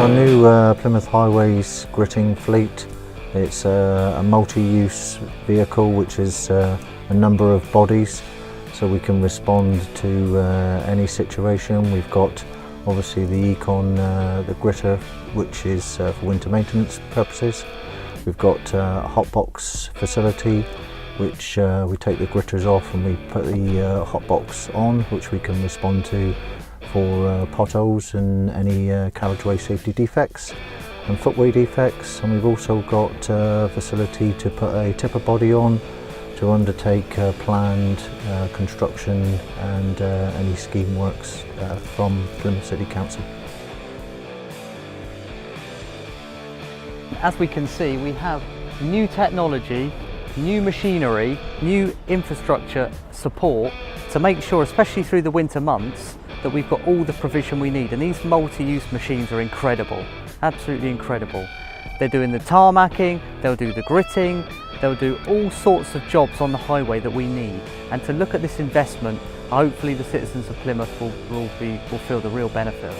our new Plymouth Highways gritting fleet. It's a multi-use vehicle which is a number of bodies, so we can respond to any situation. We've got obviously the Econ, the gritter, which is for winter maintenance purposes. We've got a hot box facility, which we take the gritters off and we put the hot box on, which we can respond to for potholes and any carriageway safety defects and footway defects. And we've also got a facility to put a tipper body on to undertake planned construction and any scheme works from Plymouth City Council. As we can see, we have new technology, new machinery, new infrastructure support to make sure, especially through the winter months, that we've got all the provision we need. And these multi-use machines are incredible, absolutely incredible. They're doing the tarmacking, they'll do the gritting, they'll do all sorts of jobs on the highway that we need. And to look at this investment, hopefully the citizens of Plymouth will feel the real benefit.